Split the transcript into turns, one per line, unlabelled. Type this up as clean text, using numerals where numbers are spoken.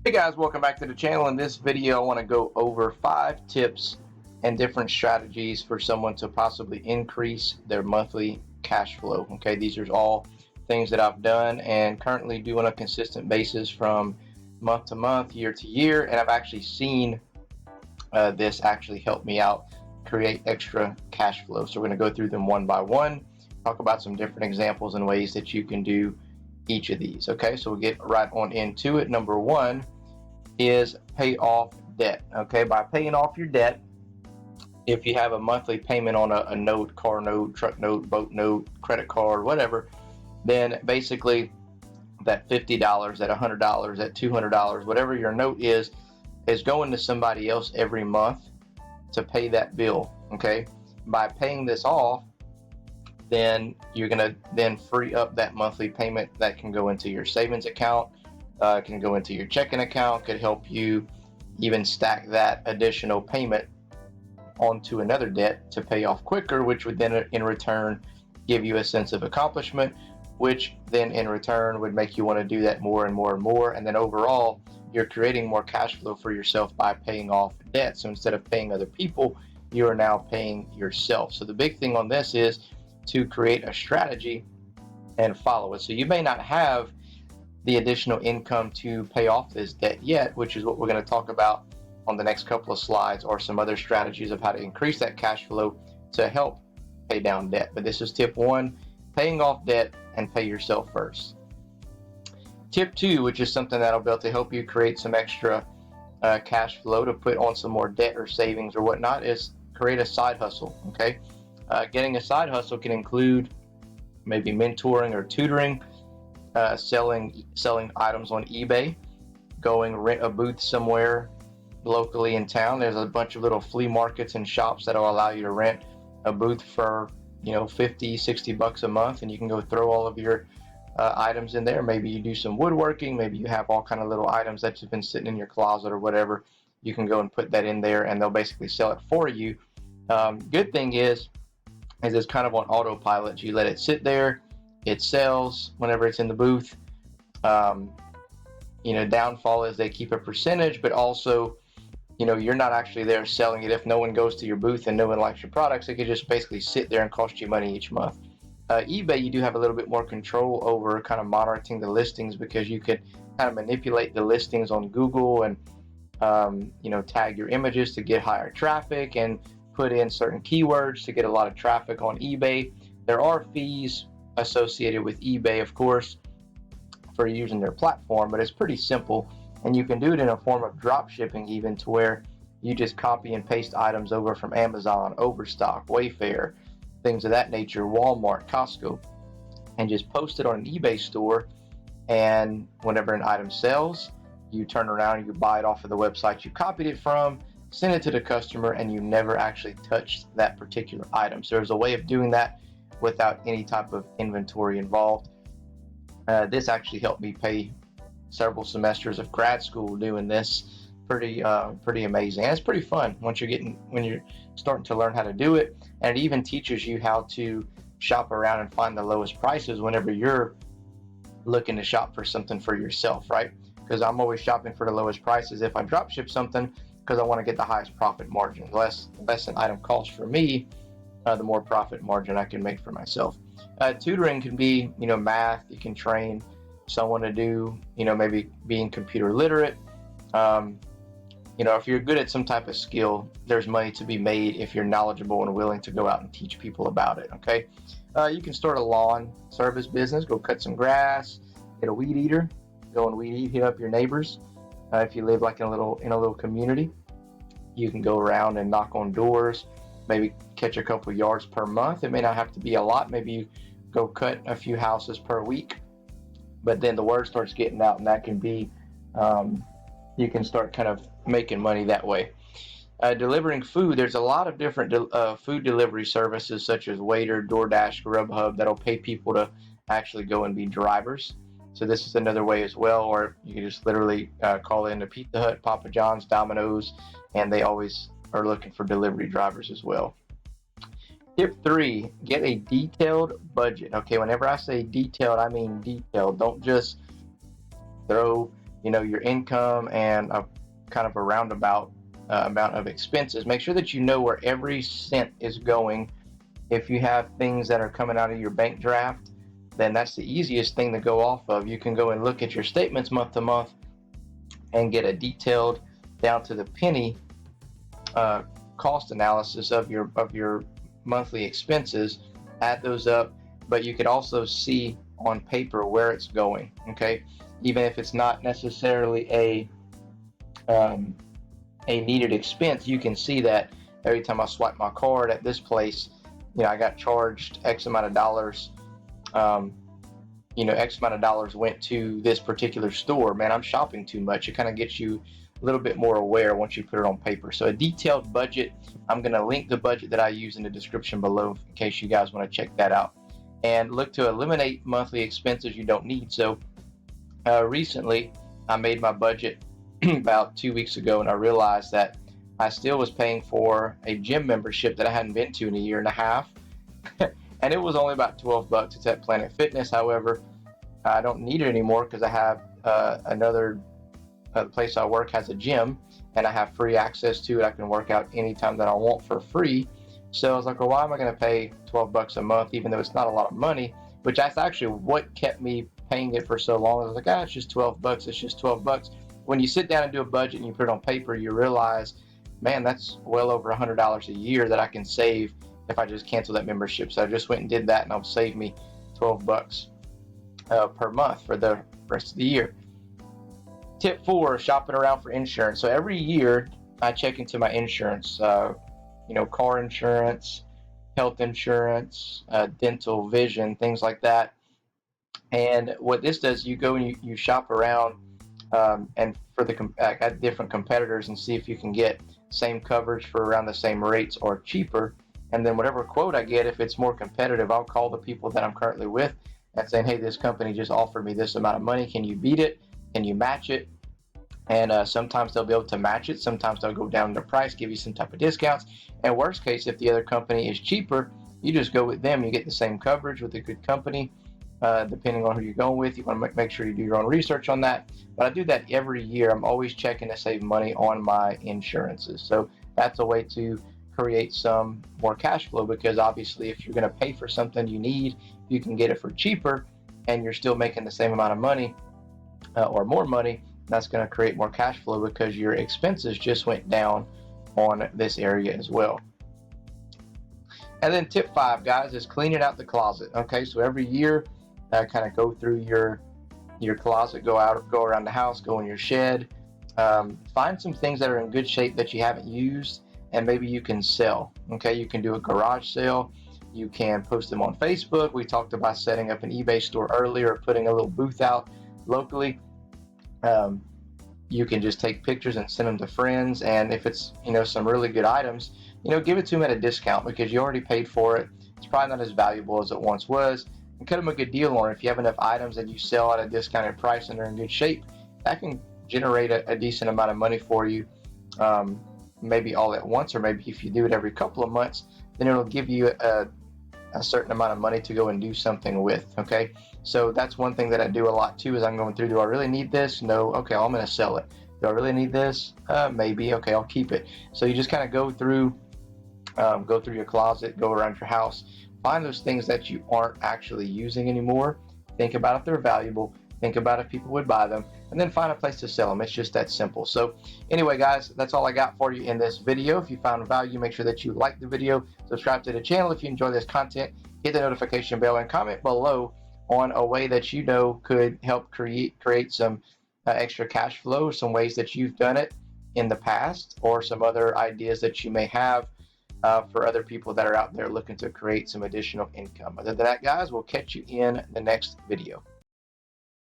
Hey guys, welcome back to the channel. In this video I want to go over 5 tips and different strategies for someone to possibly increase their monthly cash flow. Okay, these are all things that I've done and currently do on a consistent basis from month to month, year to year, and I've actually seen this actually help me out create extra cash flow. So we're going to go through them one by one, talk about some different examples and ways that you can do each of these. Okay, so we'll get right on into it. Number one is pay off debt. Okay, by paying off your debt, if you have a monthly payment on a note, car note, truck note, boat note, credit card, whatever, then basically that $50, that $100, that $200, whatever your note is going to somebody else every month to pay that bill. Okay, by paying this off, then you're gonna then free up that monthly payment that can go into your savings account, can go into your checking account, could help you even stack that additional payment onto another debt to pay off quicker, which would then in return give you a sense of accomplishment, which then in return would make you want to do that more and more and more. And then overall, you're creating more cash flow for yourself by paying off debt. So instead of paying other people, you are now paying yourself. So the big thing on this is to create a strategy and follow it. So you may not have the additional income to pay off this debt yet, which is what we're going to talk about on the next couple of slides, or some other strategies of how to increase that cash flow to help pay down debt. But this is tip one, paying off debt and pay yourself first. Tip two, which is something that'll be able to help you create some extra cash flow to put on some more debt or savings or whatnot, is create a side hustle. Okay, getting a side hustle can include maybe mentoring or tutoring, selling items on eBay, going rent a booth somewhere locally in town. There's a bunch of little flea markets and shops that'll allow you to rent a booth for 50, 60 bucks a month, and you can go throw all of your items in there. Maybe you do some woodworking, maybe you have all kind of little items that you've been sitting in your closet or whatever. You can go and put that in there and they'll basically sell it for you. Good thing is it's kind of on autopilot. You let it sit there, it sells whenever it's in the booth. Downfall is they keep a percentage, but also you're not actually there selling it. If no one goes to your booth and no one likes your products, it could just basically sit there and cost you money each month. eBay, you do have a little bit more control over kind of monitoring the listings, because you could kind of manipulate the listings on Google and tag your images to get higher traffic and put in certain keywords to get a lot of traffic on eBay. There are fees associated with eBay, of course, for using their platform, but it's pretty simple, and you can do it in a form of drop shipping, even to where you just copy and paste items over from Amazon, Overstock, Wayfair, things of that nature, Walmart, Costco, and just post it on an eBay store. And whenever an item sells, you turn around and you buy it off of the website you copied it from, send it to the customer, and you never actually touched that particular item. So there's a way of doing that without any type of inventory involved. This actually helped me pay several semesters of grad school doing this. Pretty amazing. And it's pretty fun when you're starting to learn how to do it. And it even teaches you how to shop around and find the lowest prices whenever you're looking to shop for something for yourself, right? Because I'm always shopping for the lowest prices if I drop ship something, because I want to get the highest profit margin. The less an item costs for me, the more profit margin I can make for myself. Tutoring can be, math. You can train someone to do, maybe being computer literate. If you're good at some type of skill, there's money to be made if you're knowledgeable and willing to go out and teach people about it. Okay, you can start a lawn service business. Go cut some grass, get a weed eater, go and weed eat, hit up your neighbors. If you live like in a little community, you can go around and knock on doors, maybe catch a couple yards per month. It may not have to be a lot. Maybe you go cut a few houses per week, but then the word starts getting out, and that can be, you can start kind of making money that way. Delivering food, there's a lot of different food delivery services such as Waiter, DoorDash, Grubhub that'll pay people to actually go and be drivers. So this is another way as well, or you can just literally call in to Pizza Hut, Papa John's, Domino's, and they always are looking for delivery drivers as well. Tip 3, get a detailed budget. Okay, whenever I say detailed, I mean detailed. Don't just throw your income and a kind of a roundabout amount of expenses. Make sure that you know where every cent is going. If you have things that are coming out of your bank draft, then that's the easiest thing to go off of. You can go and look at your statements month to month and get a detailed, down to the penny cost analysis of your monthly expenses. Add those up, but you could also see on paper where it's going. Okay, even if it's not necessarily a needed expense, you can see that every time I swipe my card at this place, I got charged X amount of dollars. X amount of dollars went to this particular store. Man, I'm shopping too much. It kind of gets you a little bit more aware once you put it on paper. So a detailed budget, I'm going to link the budget that I use in the description below in case you guys want to check that out. And look to eliminate monthly expenses you don't need. So recently I made my budget about 2 weeks ago, and I realized that I still was paying for a gym membership that I hadn't been to in a year and a half. And it was only about $12. It's at Planet Fitness. However, I don't need it anymore because I have another place I work has a gym, and I have free access to it. I can work out anytime that I want for free. So I was like, well, why am I going to pay $12 a month, even though it's not a lot of money? Which that's actually what kept me paying it for so long. I was like, it's just $12. It's just $12. When you sit down and do a budget and you put it on paper, you realize, man, that's well over $100 a year that I can save if I just cancel that membership. So I just went and did that, and it'll save me $12 per month for the rest of the year. Tip 4, shopping around for insurance. So every year I check into my insurance, car insurance, health insurance, dental, vision, things like that. And what this does, you go and you shop around and for at different competitors and see if you can get same coverage for around the same rates or cheaper. And then whatever quote I get, if it's more competitive, I'll call the people that I'm currently with and saying, hey, this company just offered me this amount of money. Can you beat it? Can you match it? And sometimes they'll be able to match it. Sometimes they'll go down in the price, give you some type of discounts. And worst case, if the other company is cheaper, you just go with them. You get the same coverage with a good company. Depending on who you're going with, you want to make sure you do your own research on that. But I do that every year. I'm always checking to save money on my insurances. So that's a way to create some more cash flow, because obviously if you're going to pay for something you need, you can get it for cheaper and you're still making the same amount of money or more money. That's going to create more cash flow because your expenses just went down on this area as well. And then tip 5, guys, is cleaning out the closet. Okay, so every year kind of go through your closet, go around the house, go in your shed, find some things that are in good shape that you haven't used and maybe you can sell. Okay, you can do a garage sale. You can post them on Facebook. We talked about setting up an eBay store earlier, putting a little booth out locally. You can just take pictures and send them to friends, and if it's some really good items, give it to them at a discount because you already paid for it. It's probably not as valuable as it once was, and cut them a good deal on it. If you have enough items and you sell at a discounted price and they're in good shape, that can generate a decent amount of money for you, maybe all at once, or maybe if you do it every couple of months, then it'll give you a certain amount of money to go and do something with. Okay, so that's one thing that I do a lot too, is I'm going through, do I really need this? No. Okay, I'm going to sell it. Do I really need this? Maybe. Okay, I'll keep it. So you just kind of go through your closet, go around your house, find those things that you aren't actually using anymore. Think about if they're valuable. Think about if people would buy them, and then find a place to sell them. It's just that simple. So anyway, guys, that's all I got for you in this video. If you found value, make sure that you like the video, subscribe to the channel if you enjoy this content, hit the notification bell, and comment below on a way that could help create some extra cash flow, some ways that you've done it in the past, or some other ideas that you may have for other people that are out there looking to create some additional income. Other than that, guys, we'll catch you in the next video.